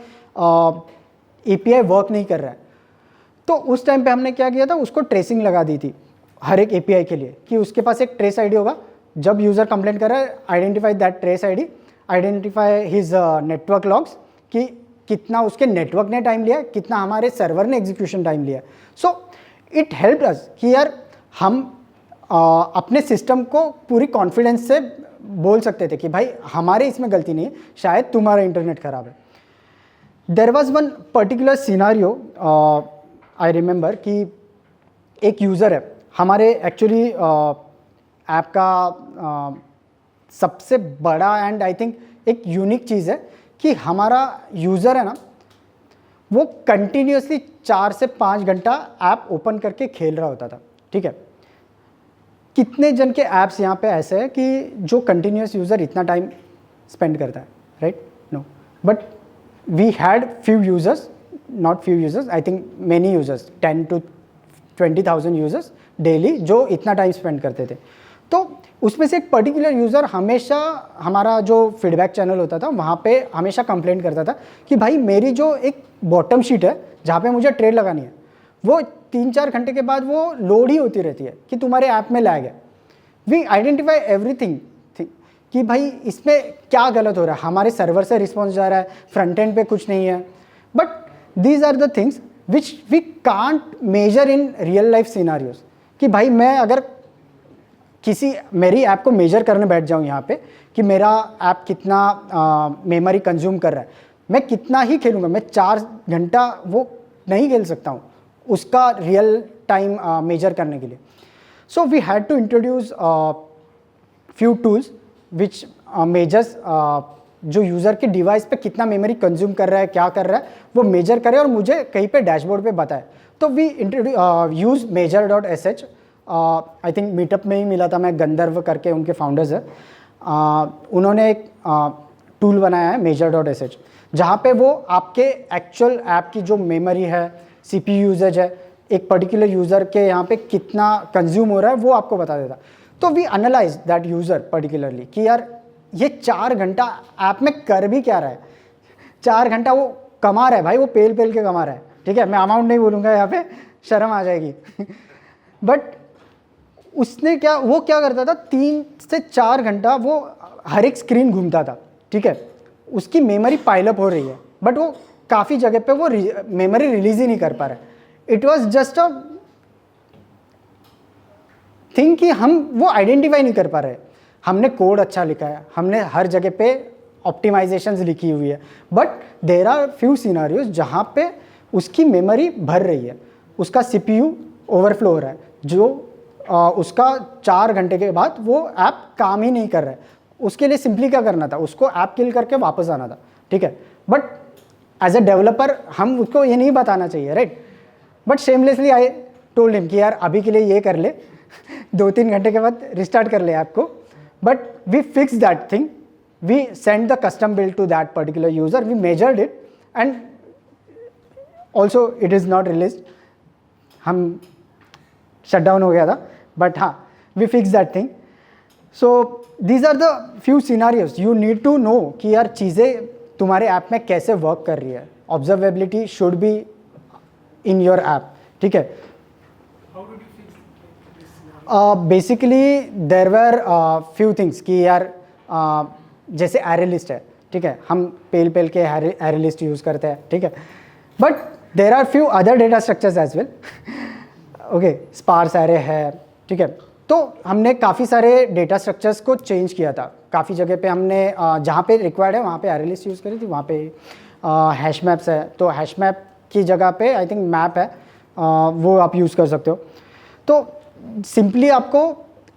API वर्क नहीं कर रहा है, तो उस टाइम पे हमने क्या किया था, उसको ट्रेसिंग लगा दी थी हर एक API के लिए कि उसके पास एक ट्रेस ID होगा। जब यूज़र कंप्लेंट कर रहा है, identify that trace ID, identify his network logs कि कितना उसके नेटवर्क ने टाइम लिया, कितना हमारे सर्वर ने एग्जीक्यूशन टाइम लिया। सो इट हेल्प अस कि यार हम अपने सिस्टम को पूरी कॉन्फिडेंस से बोल सकते थे कि भाई हमारे इसमें गलती नहीं है, शायद तुम्हारा इंटरनेट ख़राब है। There was one particular scenario I remember कि एक यूज़र है हमारे, एक्चुअली ऐप का सबसे बड़ा एंड आई थिंक एक यूनिक चीज़ है कि हमारा यूज़र है ना, वो कंटिन्यूसली 4 से 5 घंटा ऐप ओपन करके खेल रहा होता था, ठीक है। कितने जन के ऐप्स यहाँ पे ऐसे हैं कि जो कंटिन्यूस यूज़र इतना टाइम स्पेंड करता है, right? No, but we had few users, not few users, I think many users, 10 to 20,000 users daily जो इतना टाइम स्पेंड करते थे। तो उसमें से एक पर्टिकुलर यूज़र हमेशा, हमारा जो फीडबैक चैनल होता था वहाँ पे हमेशा कंप्लेंट करता था कि भाई मेरी जो एक बॉटम शीट है जहाँ पे मुझे ट्रेड लगानी है, वो 3-4 घंटे के बाद वो लोड ही होती रहती है कि तुम्हारे ऐप में लैग है। वी आइडेंटिफाई एवरीथिंग कि भाई इसमें क्या गलत हो रहा है, हमारे सर्वर से रिस्पॉन्स जा रहा है, फ्रंट एंड पे कुछ नहीं है। But these are the things which we can't measure in real life scenarios कि भाई मैं अगर मेरी ऐप को मेजर करने बैठ जाऊँ यहाँ पे कि मेरा ऐप कितना मेमोरी कंज्यूम कर रहा है, मैं कितना ही खेलूँगा, मैं 4 घंटा वो नहीं खेल सकता हूँ उसका रियल टाइम मेजर करने के लिए। So we had to introduce few tools which measures जो यूज़र के डिवाइस पे कितना मेमोरी कंज्यूम कर रहा है, क्या कर रहा है, वो मेजर करे और मुझे कहीं पे डैशबोर्ड पे बताए। तो we use measure.sh, I think meetup में ही मिला था मैं, गंधर्व करके उनके फाउंडर्स है, उन्होंने एक टूल बनाया है measure.sh, जहाँ पे वो आपके एक्चुअल ऐप की जो मेमोरी है, CPU यूजेज है, एक पर्टिकुलर यूज़र के यहाँ पे कितना कंज्यूम हो रहा है वो आपको बता देता। तो we analyse that user particularly कि यार ये 4 घंटा ऐप में कर भी क्या रहा है, 4 घंटा वो कमा रहा है भाई, वो पेल पेल के कमा रहा है, ठीक है, मैं अमाउंट नहीं बोलूँगा यहाँ पे, शर्म आ जाएगी बट उसने वो क्या करता था, 3 से 4 घंटा वो हर एक स्क्रीन घूमता था, ठीक है, उसकी मेमोरी पाइलअप हो रही है बट वो काफ़ी जगह पे वो मेमोरी रिलीज ही नहीं कर पा रहा है। It was just a thing कि हम वो आइडेंटिफाई नहीं कर पा रहे। हमने कोड अच्छा लिखा है, हमने हर जगह पे ऑप्टिमाइजेशंस लिखी हुई है, but there are few scenarios जहाँ पे उसकी मेमोरी भर रही है, उसका सीपीयू ओवरफ्लो हो रहा है, जो उसका 4 घंटे के बाद वो ऐप काम ही नहीं कर रहा है। उसके लिए सिंपली क्या करना था, उसको ऐप किल करके वापस आना था, ठीक है, बट एज अ डेवलपर हम उसको ये नहीं बताना चाहिए, right, but shamelessly I told him कि यार अभी के लिए ये कर ले 2-3 घंटे के बाद रिस्टार्ट कर ले ऐप को, but we fix that thing, we send the custom build to that particular user, we measured it and also it is not release, हम शट डाउन हो गया था, बट हाँ we fix that thing. So these are the few scenarios you need to know कि यार चीज़ें तुम्हारे app में कैसे वर्क कर रही है। Observability should be in your app, ठीक है। How did you fix this? Basically there were few things कि यार जैसे एरे लिस्ट है, ठीक है, हम पेल पेल के एरे लिस्ट यूज़ करते हैं, ठीक है, but there are few other data structures as well, okay, sparse array है, ठीक है, तो हमने काफ़ी सारे डेटा स्ट्रक्चर्स को चेंज किया था। काफ़ी जगह पे हमने जहाँ पे रिक्वायर्ड है वहाँ पे एरे लिस्ट यूज़ करी थी, वहाँ पे हैश मैप्स है, तो हैश मैप की जगह पे आई थिंक मैप है, वो आप यूज़ कर सकते हो। तो सिंपली आपको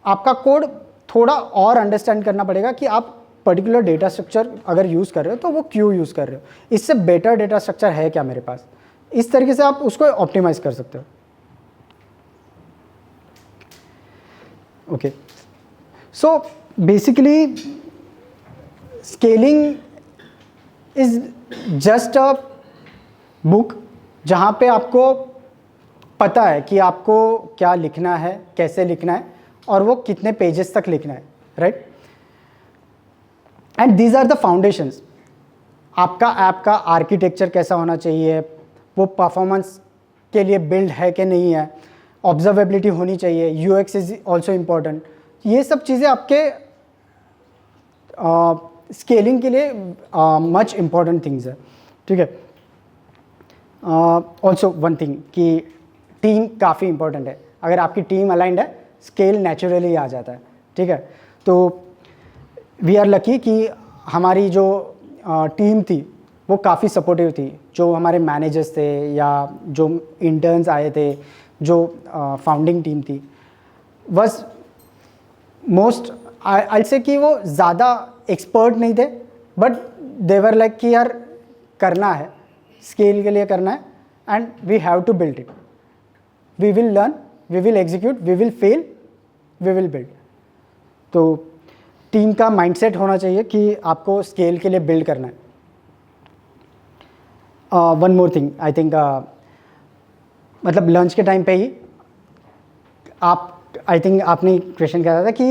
आपका कोड थोड़ा और अंडरस्टैंड करना पड़ेगा कि आप पर्टिकुलर डेटा स्ट्रक्चर अगर यूज़ कर रहे हो तो वो क्यों यूज़ कर रहे हो, इससे बेटर डेटा स्ट्रक्चर है क्या मेरे पास, इस तरीके से आप उसको ऑप्टिमाइज़ कर सकते हो। Okay, so basically scaling is just a book जहाँ पे आपको पता है कि आपको क्या लिखना है, कैसे लिखना है और वो कितने पेजेस तक लिखना है, right, and these are the foundations. आपका ऐप का आर्किटेक्चर कैसा होना चाहिए, वो परफॉर्मेंस के लिए बिल्ड है कि नहीं है, ऑब्जर्वेबिलिटी होनी चाहिए, यूएक्स इज ऑल्सो इम्पॉर्टेंट, ये सब चीज़ें आपके स्केलिंग के लिए मच इम्पॉर्टेंट थिंग्स है, ठीक है। ऑल्सो वन थिंग कि टीम काफ़ी इंपॉर्टेंट है, अगर आपकी टीम अलाइंड है स्केल नेचुरली आ जाता है, ठीक है। तो वी आर लकी कि हमारी जो टीम थी वो काफ़ी सपोर्टिव थी, जो हमारे मैनेजर्स थे या जो इंटर्न्स आए थे, जो फाउंडिंग टीम थी, बस मोस्ट आई से कि वो ज़्यादा एक्सपर्ट नहीं थे, बट देवर लाइक कि यार करना है, स्केल के लिए करना है and we have to build it, we will learn, we will execute, we will fail, we will build. तो टीम का माइंडसेट होना चाहिए कि आपको स्केल के लिए बिल्ड करना है। One more thing I think, मतलब लंच के टाइम पे ही आप, आई थिंक आपने क्वेश्चन किया था कि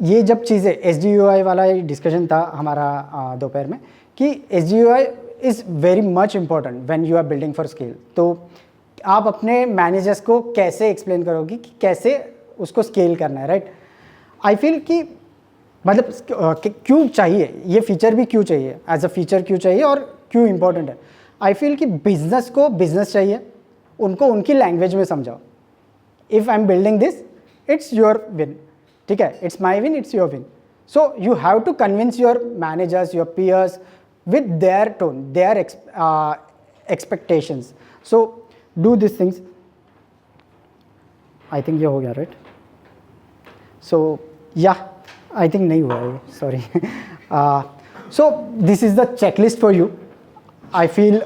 ये जब चीज़ें SDUI वाला डिस्कशन था हमारा दोपहर में कि SDUI is very much important when you are building for scale. तो आप अपने मैनेजर्स को कैसे एक्सप्लेन करोगे कि कैसे उसको स्केल करना है, राइट। आई फील कि मतलब क्यों चाहिए ये फीचर, भी क्यों चाहिए, एज अ फीचर क्यों चाहिए और क्यों इम्पोर्टेंट है। आई फील कि बिजनेस को बिजनेस चाहिए, उनको उनकी लैंग्वेज में समझाओ। If I am building this, it's your win, ठीक है, it's my win, it's your win. So you have to convince your managers, your peers with their tone, their expectations. So do this things. I think ये हो गया, right. सो या I think नहीं हुआ है, sorry. So this is the checklist for you. I feel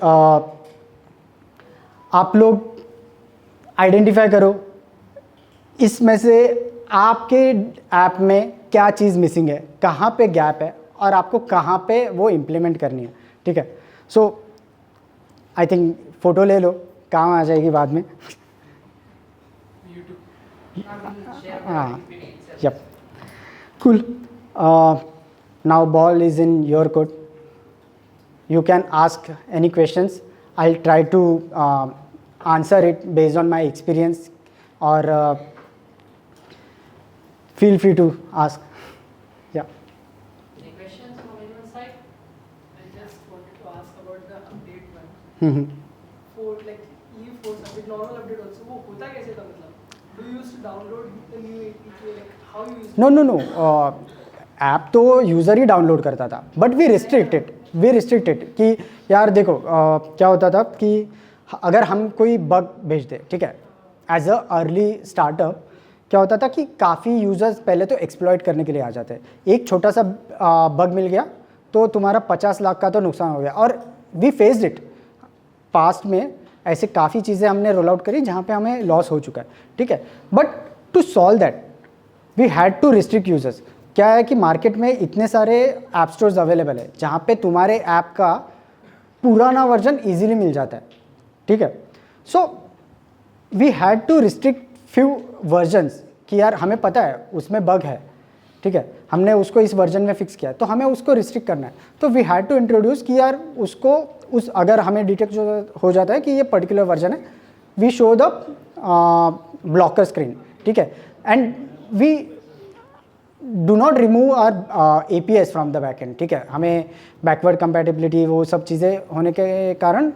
आप लोग identify करो इसमें से आपके ऐप में क्या चीज़ मिसिंग है, कहाँ पे गैप है और आपको कहाँ पे वो इम्प्लीमेंट करनी है, ठीक है। सो आई थिंक फ़ोटो ले लो, काम आ जाएगी बाद में। Yep. Cool. Now ball is in your court. You can ask any questions. I'll try to answer it based on my experience, or feel free to ask. Yeah. Any questions from anyone's side? I just wanted to ask about the update one. Mhm. For like E4 update, normal update also, वो होता कैसे था मतलब? Do you used to download the new APK? Like how you used to? No. App तो user ही download करता था, but we restricted कि यार देखो क्या होता था कि अगर हम कोई बग भेज दे, ठीक है, एज अ अर्ली स्टार्टअप क्या होता था कि काफ़ी यूज़र्स पहले तो एक्सप्लॉइट करने के लिए आ जाते हैं. एक छोटा सा बग मिल गया तो तुम्हारा 50 लाख का तो नुकसान हो गया. और वी फेस्ड इट. पास्ट में ऐसे काफ़ी चीज़ें हमने रोल आउट करी जहाँ पे हमें लॉस हो चुका है, ठीक है. But to solve that we had to restrict users. क्या है कि मार्केट में इतने सारे ऐप स्टोर्स अवेलेबल है जहाँ पे तुम्हारे ऐप का पुराना वर्जन इजीली मिल जाता है, ठीक है. So we had to restrict few versions कि यार हमें पता है उसमें बग है, ठीक है, हमने उसको इस वर्जन में फिक्स किया है तो हमें उसको रिस्ट्रिक्ट करना है. तो वी हैड टू इंट्रोड्यूस कि यार उसको उस अगर हमें डिटेक्ट हो जाता है कि ये पर्टिकुलर वर्जन है, we show the blocker screen, ठीक है. And we do not remove our APIs from the backend, ठीक है. हमें बैकवर्ड कंपैटिबिलिटी वो सब चीज़ें होने के कारण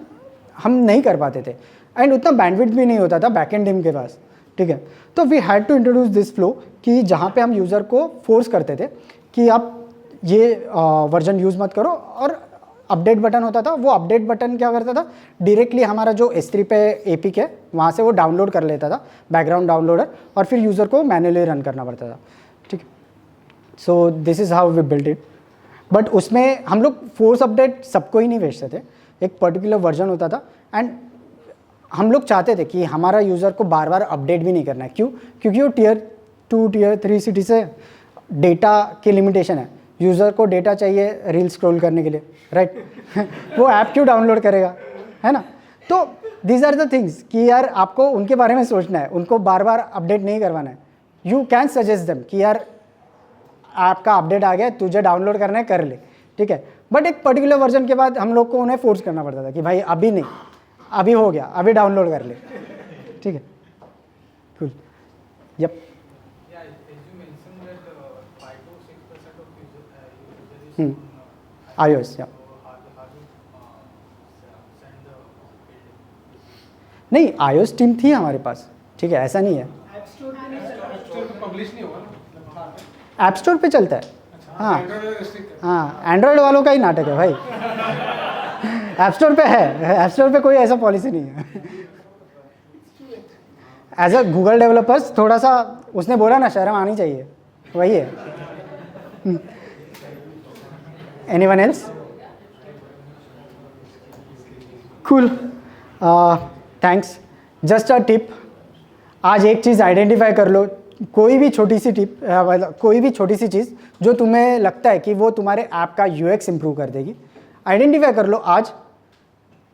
हम नहीं कर पाते थे, एंड उतना बैंडविड्थ भी नहीं होता था बैकएंड टीम के पास, ठीक है. तो we had to introduce this flow कि जहाँ पे हम यूज़र को फोर्स करते थे कि आप ये वर्जन यूज़ मत करो, और अपडेट बटन होता था. वो अपडेट बटन क्या करता था, डायरेक्टली हमारा जो S3 पे APK है वहाँ से वो डाउनलोड कर लेता था, बैकग्राउंड डाउनलोडर, और फिर यूज़र को मैन्युअली रन करना पड़ता था, ठीक है. So this is how we build it. But उसमें हम लोग फोर्स अपडेट सबको ही नहीं भेजते थे, एक पर्टिकुलर वर्जन होता था. एंड हम लोग चाहते थे कि हमारा यूज़र को बार बार अपडेट भी नहीं करना है. क्यों? क्योंकि वो Tier 2 Tier 3 सिटी से डेटा की लिमिटेशन है. यूज़र को डेटा चाहिए रील स्क्रॉल करने के लिए, राइट. वो ऐप क्यों डाउनलोड करेगा, है ना. तो दीज आर द थिंग्स कि यार आपको उनके बारे में सोचना है, उनको बार बार अपडेट नहीं करवाना है. यू कैन सजेस्ट देम कि यार ऐप का अपडेट आ गया, तुझे डाउनलोड करना है कर ले, ठीक है. बट एक पर्टिकुलर वर्जन के बाद हम लोग को उन्हें फोर्स करना पड़ता था कि भाई अभी नहीं, अभी हो गया, अभी डाउनलोड कर ले, ठीक है. कूल. यप. iOS, या नहीं, iOS टीम थी हमारे पास, ठीक है, ऐसा नहीं है. ऐप स्टोर पे नहीं चलता? पब्लिश नहीं होगा ना, ऐप स्टोर पे चलता है. हाँ हाँ, एंड्रॉयड वालों का ही नाटक है भाई. ऐप स्टोर पे है, ऐप स्टोर पे कोई ऐसा पॉलिसी नहीं है. एज अ गूगल डेवलपर्स थोड़ा सा उसने बोला ना, शर्म आनी चाहिए, वही है. Anyone else? Cool. Thanks. Just a tip, आज एक चीज़ आइडेंटिफाई कर लो, कोई भी छोटी सी टिप, कोई भी छोटी सी चीज़ जो तुम्हें लगता है कि वो तुम्हारे ऐप का UX इंप्रूव कर देगी, आइडेंटिफाई कर लो आज.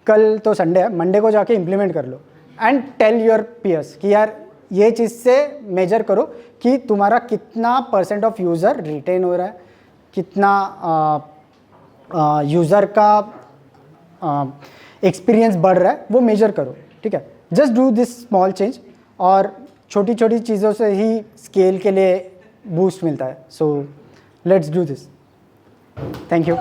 कल तो संडे है, मंडे को जाके इम्प्लीमेंट कर लो. एंड टेल योर पीयर्स कि यार ये चीज़ से मेजर करो कि तुम्हारा कितना % ऑफ यूज़र रिटेन हो रहा है, कितना यूज़र का एक्सपीरियंस बढ़ रहा है, वो मेजर करो, ठीक है. Just do this small change, और छोटी छोटी चीज़ों से ही स्केल के लिए बूस्ट मिलता है. So let's do this. Thank you.